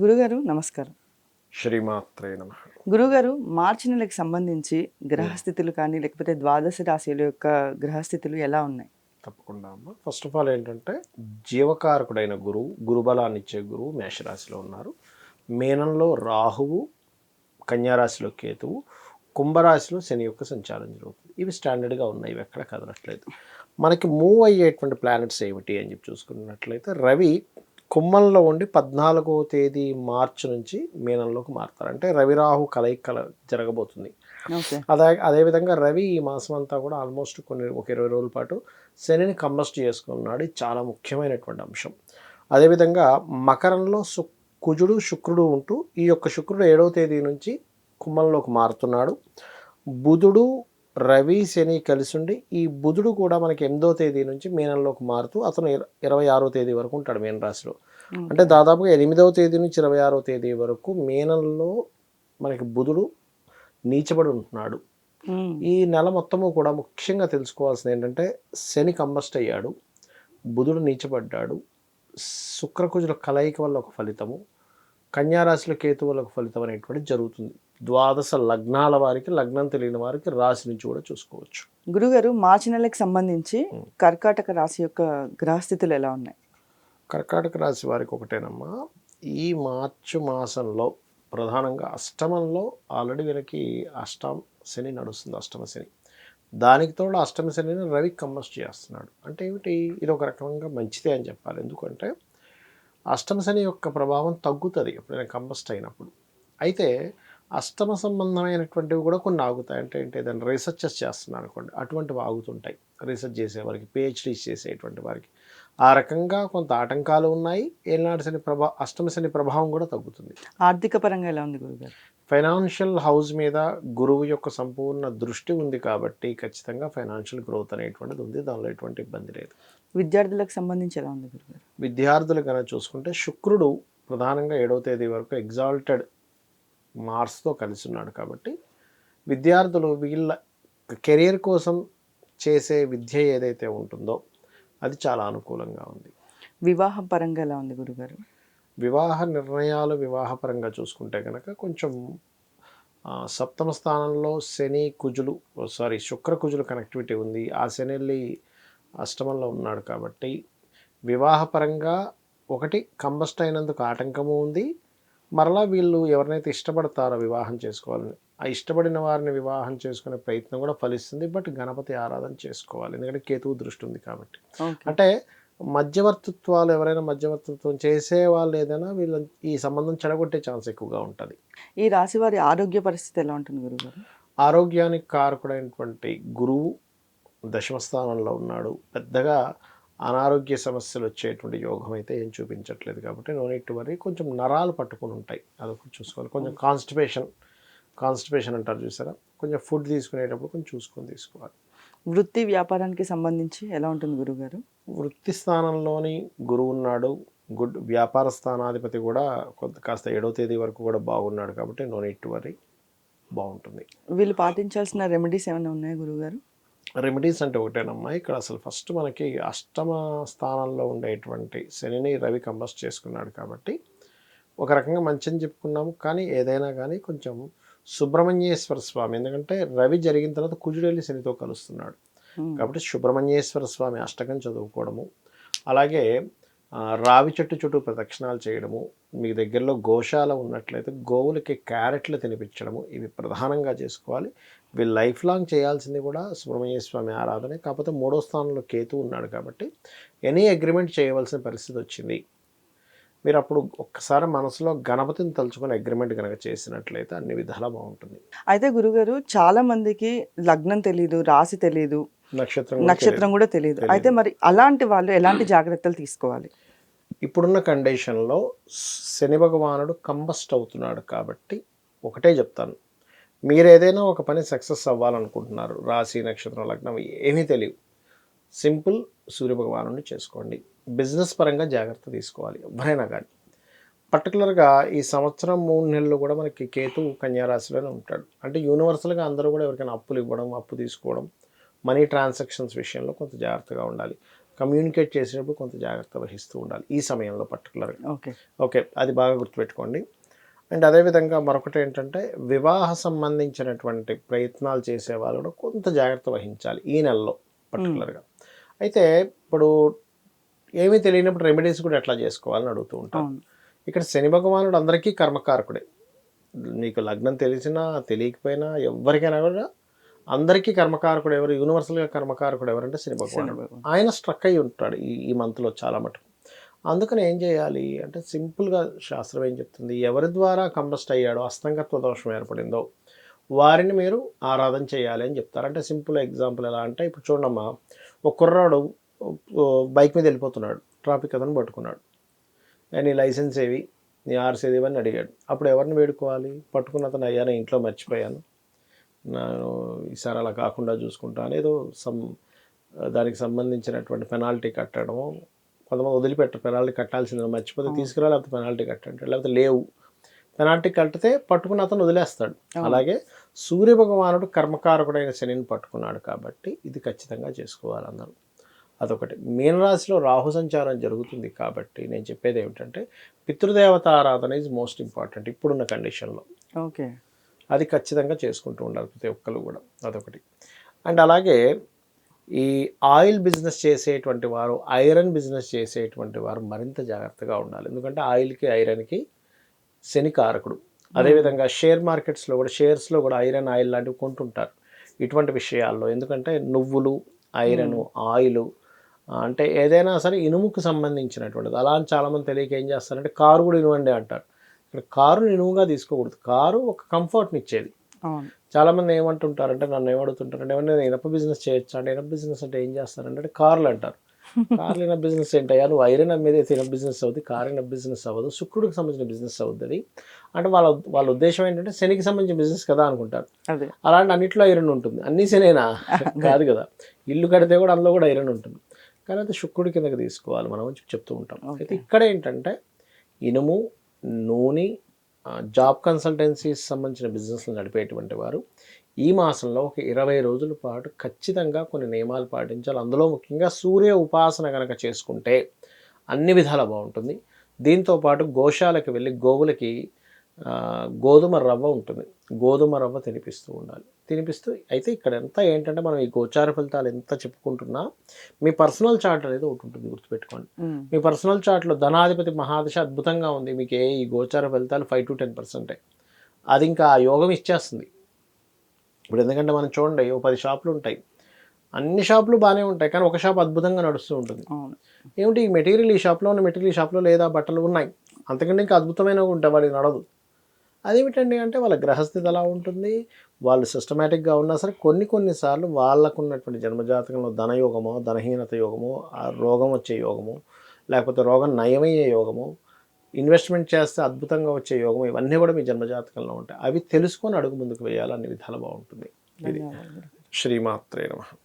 గురుగారు నమస్కారం. శ్రీమాత్రే నమః. గురుగారు మార్చి నెలకి సంబంధించి గ్రహస్థితులు కానీ లేకపోతే ద్వాదశ రాశుల యొక్క గ్రహస్థితులు ఎలా ఉన్నాయి? తప్పకుండా అమ్మ. ఫస్ట్ ఆఫ్ ఆల్ ఏంటంటే జీవకారకుడైన గురువు, గురుబలాన్ని ఇచ్చే గురువు మేషరాశిలో ఉన్నారు. మీనంలో రాహువు, కన్యారాశిలో కేతువు, కుంభరాశిలో శని యొక్క సంచారం జరుగుతుంది. ఇవి స్టాండర్డ్గా ఉన్నాయి, ఇవి ఎక్కడ కదలట్లేదు. మనకి మూవ్ అయ్యేటువంటి ప్లానెట్స్ ఏమిటి అని చెప్పి చూసుకున్నట్లయితే రవి కుంభంలో ఉండి 14వ తేదీ మార్చి నుంచి మీనంలోకి మారుతారు. అంటే రవి రాహు కలయిక జరగబోతుంది. అదేవిధంగా రవి ఈ మాసం అంతా కూడా ఆల్మోస్ట్ ఒక 20 రోజుల పాటు శనిని కంబస్ట్ చేసుకున్నాడు. ఇది చాలా ముఖ్యమైనటువంటి అంశం. అదేవిధంగా మకరంలో కుజుడు శుక్రుడు ఉంటూ ఈ యొక్క శుక్రుడు 7వ తేదీ నుంచి కుంభంలోకి మారుతున్నాడు. బుధుడు రవి శని కలిసి ఉండి ఈ బుధుడు కూడా మనకి 8వ తేదీ నుంచి మీనంలోకి మారుతూ అతను 26వ తేదీ వరకు ఉంటాడు మీన రాశిలో. అంటే దాదాపుగా 8వ తేదీ నుంచి 26వ తేదీ వరకు మీనంలో మనకి బుధుడు నీచబడి ఉంటున్నాడు. ఈ నెల మొత్తము కూడా ముఖ్యంగా తెలుసుకోవాల్సింది ఏంటంటే శని కంబస్ట్ అయ్యాడు, బుధుడు నీచబడ్డాడు, శుక్రకుజుల కలయిక వల్ల ఒక ఫలితము, కన్యారాశిలో కేతు వల్ల ఒక ఫలితం అనేటువంటి జరుగుతుంది. ద్వాదశ లగ్నాల వారికి, లగ్నం తెలియని వారికి రాశి నుంచి కూడా చూసుకోవచ్చు. గురుగారు మార్చి నెలకి సంబంధించి కర్కాటక రాశి యొక్క గ్రహస్థితులు ఎలా ఉన్నాయి? కర్కాటక రాశి వారికి ఒకటేనమ్మా, ఈ మార్చి మాసంలో ప్రధానంగా అష్టమంలో ఆల్రెడీ వీళ్ళకి అష్టమ శని నడుస్తుంది. అష్టమ శని, దానికి తోడు అష్టమ శనిని రవి కంబస్ట్ చేస్తున్నాడు. అంటే ఏమిటి, ఇది ఒక రకంగా మంచిదే అని చెప్పాలి. ఎందుకంటే అష్టమ శని యొక్క ప్రభావం తగ్గుతుంది ఎప్పుడైనా కంబస్ట్ అయినప్పుడు. అయితే అష్టమ సంబంధమైనటువంటివి కూడా కొన్ని ఆగుతాయి. అంటే ఏంటి, ఏదైనా రీసెర్చెస్ చేస్తున్నాను అనుకోండి, అటువంటివి ఆగుతుంటాయి. రీసెర్చ్ చేసే వారికి, పిహెచ్డీస్ చేసేటువంటి వారికి ఆ రకంగా కొంత ఆటంకాలు ఉన్నాయి. ఏనాడు శని అష్టమ శని ప్రభావం కూడా తగ్గుతుంది. ఆర్థిక పరంగా ఎలా ఉంది గురుగారు? ఫైనాన్షియల్ హౌస్ మీద గురువు యొక్క సంపూర్ణ దృష్టి ఉంది కాబట్టి ఖచ్చితంగా ఫైనాన్షియల్ గ్రోత్ అనేటువంటిది ఉంది, దానిలో ఎటువంటి ఇబ్బంది లేదు. విద్యార్థులకు సంబంధించి ఎలా ఉంది గురుగారు? విద్యార్థులు కనుక చూసుకుంటే శుక్రుడు ప్రధానంగా 7వ తేదీ వరకు ఎగ్జాల్టెడ్ మార్స్తో కలిసి ఉన్నాడు కాబట్టి విద్యార్థులు వీళ్ళ కెరీర్ కోసం చేసే విద్య ఏదైతే ఉంటుందో అది చాలా అనుకూలంగా ఉంది. వివాహం పరంగా ఎలా ఉంది గురుగారు? వివాహ నిర్ణయాలు వివాహపరంగా చూసుకుంటే కనుక కొంచెం సప్తమ స్థానంలో శుక్ర కుజులు కనెక్టివిటీ ఉంది. ఆ శని వెళ్ళి అష్టమంలో ఉన్నాడు కాబట్టి వివాహపరంగా ఒకటి కంబస్ట్ అయినందుకు ఆటంకము ఉంది. మరలా వీళ్ళు ఎవరినైతే ఇష్టపడతారో వివాహం చేసుకోవాలని, ఆ ఇష్టపడిన వారిని వివాహం చేసుకునే ప్రయత్నం కూడా ఫలిస్తుంది. బట్ గణపతి ఆరాధన చేసుకోవాలి, ఎందుకంటే కేతువు దృష్టి ఉంది కాబట్టి. అంటే మధ్యవర్తిత్వాలు, ఎవరైనా మధ్యవర్తిత్వం చేసే వాళ్ళు ఏదైనా వీళ్ళ ఈ సంబంధం చెడగొట్టే ఛాన్స్ ఎక్కువగా ఉంటుంది. ఈ రాశి వారి ఆరోగ్య పరిస్థితి ఎలా ఉంటుంది గురుగారు? ఆరోగ్యానికి కారకుడైనటువంటి గురువు దశమ స్థానంలో ఉన్నాడు. పెద్దగా అనారోగ్య సమస్యలు వచ్చేటువంటి యోగం అయితే ఏం చూపించట్లేదు కాబట్టి నో నీడ్ టు వరీ. కొంచెం నరాలు పట్టుకుని ఉంటాయి, అదొకటి చూసుకోవాలి. కొంచెం కాన్స్టిపేషన్ అంటారు చూసారా, కొంచెం ఫుడ్ తీసుకునేటప్పుడు కొంచెం చూసుకొని తీసుకోవాలి. వృత్తి వ్యాపారానికి సంబంధించి ఎలా ఉంటుంది గురుగారు? వృత్తి స్థానంలోని గురువు ఉన్నాడు, గుడ్ వ్యాపార స్థానాధిపతి కూడా కాస్త 7వ తేదీ వరకు కూడా బాగున్నాడు కాబట్టి నో నీడ్ టు వరీ, బాగుంటుంది. వీళ్ళు పాటించాల్సిన రెమెడీస్ ఏమైనా ఉన్నాయా గురుగారు? రెమెడీస్ అంటే ఒకటేనమ్మా, ఇక్కడ అసలు ఫస్ట్ మనకి అష్టమ స్థానంలో ఉండేటువంటి శనిని రవి కంబస్ట్ చేసుకున్నాడు కాబట్టి ఒక రకంగా మంచిని చెప్పుకున్నాము. కానీ ఏదైనా కానీ కొంచెం సుబ్రహ్మణ్యేశ్వర స్వామి, ఎందుకంటే రవి జరిగిన తర్వాత కుజుడు వెళ్ళి శనితో కలుస్తున్నాడు కాబట్టి సుబ్రహ్మణ్యేశ్వర స్వామి అష్టకం చదువుకోవడము, అలాగే రావి చెట్టు చుట్టూ ప్రదక్షిణాలు చేయడము, మీ దగ్గరలో గోశాల ఉన్నట్లయితే గోవులకి క్యారెట్లు తినిపించడము, ఇవి ప్రధానంగా చేసుకోవాలి. వీళ్ళు లైఫ్ లాంగ్ చేయాల్సింది కూడా సుబ్రహ్మణ్య స్వామి ఆరాధనే. కాకపోతే 3వ స్థానంలో కేతు ఉన్నాడు కాబట్టి ఎనీ అగ్రిమెంట్ చేయవలసిన పరిస్థితి వచ్చింది. మీరు అప్పుడు ఒక్కసారి మనసులో గణపతిని తలుచుకొని అగ్రిమెంట్ కనుక చేసినట్లయితే అన్ని విధాలా బాగుంటుంది. అయితే గురుగారు చాలా మందికి లగ్నం తెలియదు, రాశి తెలియదు, నక్షత్రం కూడా తెలియదు. అయితే మరి అలాంటి వాళ్ళు ఎలాంటి జాగ్రత్తలు తీసుకోవాలి? ఇప్పుడున్న కండిషన్లో శని భగవానుడు కంబస్ట్ అవుతున్నాడు కాబట్టి ఒకటే చెప్తాను, మీరు ఏదైనా ఒక పని సక్సెస్ అవ్వాలనుకుంటున్నారు, రాశి నక్షత్రం లగ్నం ఏమీ తెలియదు, సింపుల్ సూర్యభగవాను చేసుకోండి. బిజినెస్ పరంగా జాగ్రత్త తీసుకోవాలి ఎవరైనా కానీ. పర్టికులర్గా ఈ సంవత్సరం 3 నెలలు కూడా మనకి కేతు కన్యారాశిలోనే ఉంటాడు. అంటే యూనివర్సల్గా అందరూ కూడా ఎవరికైనా అప్పులు ఇవ్వడం, అప్పు తీసుకోవడం, మనీ ట్రాన్సాక్షన్స్ విషయంలో కొంత జాగ్రత్తగా ఉండాలి. కమ్యూనికేట్ చేసేటప్పుడు కొంత జాగ్రత్త వహిస్తూ ఉండాలి ఈ సమయంలో పర్టికులర్గా. ఓకే. ఓకే, అది బాగా గుర్తుపెట్టుకోండి. అండ్ అదేవిధంగా మరొకటి ఏంటంటే వివాహ సంబంధించినటువంటి ప్రయత్నాలు చేసే వాళ్ళు కూడా కొంత జాగ్రత్త వహించాలి ఈ నెలలో పర్టికులర్గా. అయితే ఇప్పుడు ఏమీ తెలియనప్పుడు రెమెడీస్ కూడా ఎట్లా చేసుకోవాలని అడుగుతూ ఉంటాను. ఇక్కడ శని భగవానుడు అందరికీ కర్మకారకుడే. నీకు లగ్నం తెలిసినా తెలియకపోయినా ఎవరికైనా కూడా అందరికీ కర్మకారకుడు ఎవరు, యూనివర్సల్గా కర్మకారకుడు ఎవరంటే శని భగవానుడు. ఆయన స్ట్రక్ అయి ఉంటాడు ఈ మంత్లో చాలా మటుకు. అందుకని ఏం చేయాలి అంటే సింపుల్గా శాస్త్రం ఏం చెప్తుంది, ఎవరి ద్వారా కంబస్ట్ అయ్యాడో అస్తంగత్వ దోషం ఏర్పడిందో వారిని మీరు ఆరాధన చేయాలి అని చెప్తారు. అంటే సింపుల్ ఎగ్జాంపుల్ ఎలా అంటే ఇప్పుడు చూడమ్మా, ఒక కుర్రాడు బైక్ మీద వెళ్ళిపోతున్నాడు, ట్రాఫిక్ అతను పట్టుకున్నాడు, నీ లైసెన్స్ ఏవి, నీ ఆర్సీ ఏవి అని అడిగాడు. అప్పుడు ఎవరిని వేడుకోవాలి? పట్టుకున్న అతను, అయ్యా నేను ఇంట్లో మర్చిపోయాను, నేను ఈసారి అలా కాకుండా చూసుకుంటాను, ఏదో దానికి సంబంధించినటువంటి పెనాల్టీ కట్టడము, కొంతమంది వదిలిపెట్టరు, పెనాల్టీ కట్టాల్సింది మర్చిపోతే తీసుకురా, లేకపోతే పెనాల్టీ కట్టండి, లేకపోతే లేవు పెనాల్టీ కట్టితే పట్టుకున్న అతను వదిలేస్తాడు. అలాగే సూర్య భగవానుడు కర్మకారకుడైన శనిని పట్టుకున్నాడు కాబట్టి ఇది ఖచ్చితంగా చేసుకోవాలి అందరూ. అదొకటి. మీనరాశిలో రాహు సంచారం జరుగుతుంది కాబట్టి నేను చెప్పేది ఏమిటంటే పితృదేవత ఆరాధన ఈజ్ మోస్ట్ ఇంపార్టెంట్ ఇప్పుడున్న కండిషన్లో. ఓకే, అది ఖచ్చితంగా చేసుకుంటూ ఉండాలి ప్రతి ఒక్కరు కూడా. అదొకటి. అండ్ అలాగే ఈ ఆయిల్ బిజినెస్ చేసేటువంటి వారు, ఐరన్ బిజినెస్ చేసేటువంటి వారు మరింత జాగ్రత్తగా ఉండాలి. ఎందుకంటే ఆయిల్కి ఐరన్కి శని కారకుడు. అదేవిధంగా షేర్ మార్కెట్స్లో కూడా, షేర్స్లో కూడా ఐరన్ ఆయిల్ లాంటివి కొంటుంటారు ఇటువంటి విషయాల్లో. ఎందుకంటే నువ్వులు, ఐరను, ఆయిల్ అంటే ఏదైనా సరే ఇనుముకు సంబంధించినటువంటిది. అలా అని చాలామంది తెలియక ఏం చేస్తారంటే కారు కూడా ఇనువండి అంటారు. ఇక్కడ కారుని ఇనువుగా తీసుకోకూడదు. కారు ఒక కంఫర్ట్ని ఇచ్చేది. చాలామంది ఏమంటుంటారంటే, నన్ను ఏమడుగుతుంటారంటే, ఏమన్నా ఇనప బిజినెస్ చేయొచ్చా అంటే, ఇనప బిజినెస్ అంటే ఏం చేస్తారంటే కార్లు అంటారు. కార్లు ఇనప బిజినెస్ ఏంటయ్యా, నువ్వు ఐరన్ అమ్మేదైతే ఇనప బిజినెస్ అవుతుంది, కార్ ఇనప బిజినెస్ అవ్వదు, శుక్రుడికి సంబంధించిన బిజినెస్ అవుతుంది అంటే వాళ్ళ ఉద్దేశం ఏంటంటే శనికి సంబంధించిన బిజినెస్ కదా అనుకుంటారు. అలాంటి అన్నింటిలో ఐరన్ ఉంటుంది. అన్నీ శనేనా కాదు కదా, ఇల్లు కడితే కూడా అందులో కూడా ఐరన్ ఉంటుంది. కానీ అది శుక్రుడి కిందకి తీసుకోవాలి మనం చెప్తూ ఉంటాం. అయితే ఇక్కడ ఏంటంటే ఇనుము, నూనె, జాబ్ కన్సల్టెన్సీస్ సంబంధించిన బిజినెస్లు నడిపేటువంటి వారు ఈ మాసంలో ఒక 20 రోజుల పాటు ఖచ్చితంగా కొన్ని నియమాలు పాటించాలి. అందులో ముఖ్యంగా సూర్య ఉపాసన కనుక చేసుకుంటే అన్ని విధాలా బాగుంటుంది. దీంతోపాటు గోశాలకు వెళ్ళి గోవులకి గోధుమ రవ్వ ఉంటుంది, గోధుమ రవ్వ తినిపిస్తూ ఉండాలి. అయితే ఇక్కడ ఎంత ఏంటంటే మనం ఈ గోచార ఫలితాలు ఎంత చెప్పుకుంటున్నా మీ పర్సనల్ చార్ట్ అనేది ఒకటి ఉంటుంది, గుర్తుపెట్టుకోండి. మీ పర్సనల్ చార్ట్లో ధనాధిపతి మహాదశ అద్భుతంగా ఉంది, మీకు ఈ గోచార ఫలితాలు 5 to 10% అది ఇంకా ఆ యోగం ఇచ్చేస్తుంది. ఇప్పుడు ఎందుకంటే మనం చూడండి, 10 షాపులు ఉంటాయి, అన్ని షాపులు బాగానే ఉంటాయి, కానీ ఒక షాప్ అద్భుతంగా నడుస్తూ ఉంటుంది. ఏమిటి ఈ మెటీరియల్ ఈ షాప్లో ఉన్న మెటీరియల్ ఈ షాప్లో లేదా, బట్టలు ఉన్నాయి, అంతకంటే ఇంకా అద్భుతమైనవి ఉంటాయి, వాడికి నడదు. అదేమిటండి అంటే వాళ్ళ గ్రహస్థితి అలా ఉంటుంది, వాళ్ళు సిస్టమేటిక్గా ఉన్నా సరే కొన్నిసార్లు వాళ్ళకున్నటువంటి జన్మజాతకంలో ధనయోగమో, ధనహీనత యోగమో, ఆ రోగం వచ్చే యోగము, లేకపోతే రోగం నయమయ్యే యోగము, ఇన్వెస్ట్మెంట్ చేస్తే అద్భుతంగా వచ్చే యోగం, ఇవన్నీ కూడా మీ జన్మజాతకంలో ఉంటాయి. అవి తెలుసుకొని అడుగు ముందుకు వేయాలి, అన్ని విధాలు బాగుంటుంది. ఇది శ్రీమాత్రే నమః.